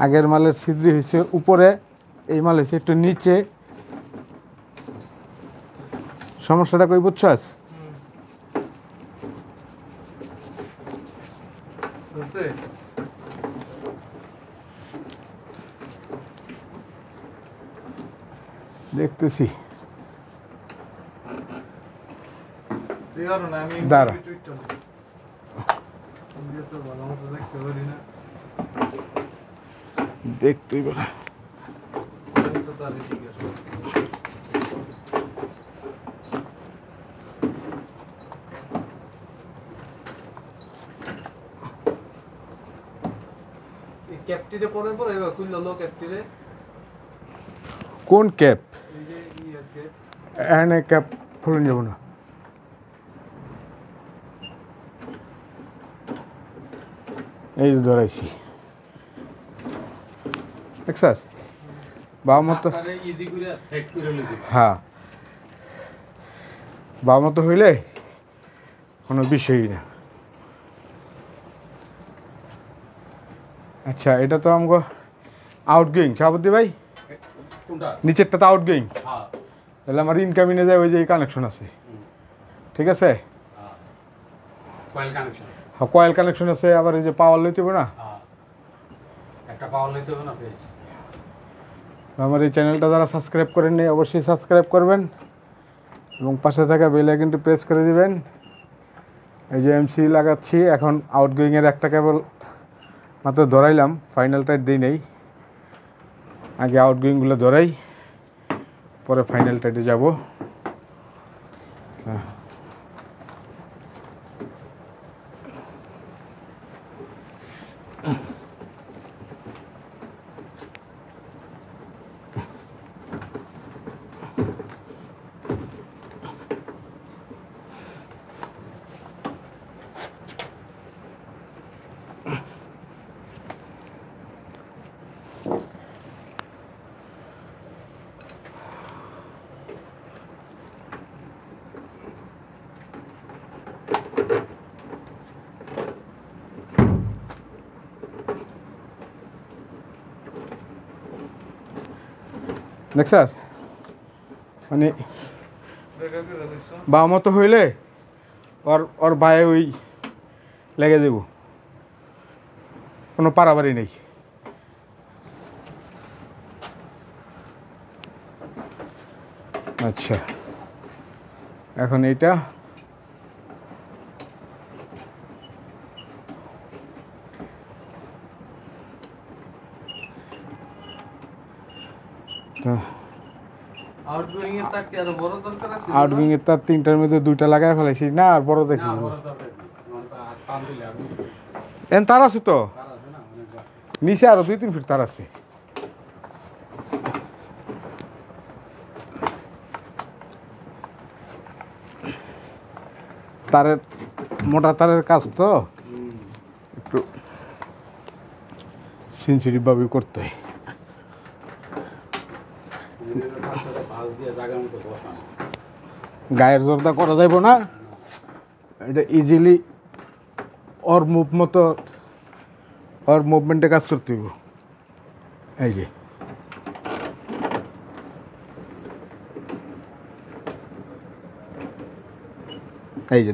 আগের মালের ছিদ্রি হয়েছে উপরে, এই মাল হয়েছে একটু নিচে। সমস্যাটা কই বুঝছস? দেখতেছি দাঁড়া, দেখতেই পারে। ক্যাপটিরে পরে পরে এবার খুললো লো ক্যাপটিরে। কোন ক্যাপ? এই যে ইয়ার ক্যাপ। এখানে ক্যাপ খুলে যাব না। এই যে ধরাইছি, দেখছাস? বাবা মতো ইজি করে সেট করে লইবি। হ্যাঁ, বাবা মতো হইলে কোনো বিষয়ই না। আচ্ছা, এটা তো আমাকে আউটগোয়িং শাহাবুদ্দি ভাই, কোনটা? নিচেরটা তো আউটগোয়িং। হ্যাঁ তাহলে আমার ইনকামিংয়ে যায় ওই যে কানেকশন আছে, ঠিক আছে? Coil connection. হ্যাঁ, কয়েল কানেকশন আছে, আবার এই যে পাওয়ার লইতে হবে না। একটা পাওয়ার লইতে হবে না পেজ। আমার এই চ্যানেলটা যারা সাবস্ক্রাইব করেননি অবশ্যই সাবস্ক্রাইব করবেন এবং পাশে থাকা বেল আইকনটি প্রেস করে দিবেন। এই যে এমসি লাগাচ্ছি এখন, আউটগোয়িংয়ের একটা কেবল মাত্র ধরাইলাম, ফাইনাল টাইট দিই নেই। আগে আউটগোয়িংগুলো ধরাই, পরে ফাইনাল টাইটে যাব। হ্যাঁ, দেখছাস? মানে বাবা মতো হইলে ওর ওর বায়ে ওই লেগে দেব, কোনো পারাবারি নেই। আচ্ছা, এখন এইটা আউটগোয়িং এর তার কি আরো বড় দরকার আছে? আউটগোয়িং এর তার তিনটার মধ্যে দুইটা লাগাই ফেলাইছি না, আর বড় দেখি না বড় দরকার নেই। মানে টান দিলে আর এন তার আছে তো, তার আছে না অনেকবার। নিচে আরো 2-3 ফিট তার আছে। তারের মোটা তারের কাজ তো একটু সেন্সিটিভভাবে করতে হয়। গায়ের জোরদা করা যাইব না, এটা ইজিলি ওর মুভ মতো ওর মুভমেন্টে কাজ করতে হইব। এই যে এই যে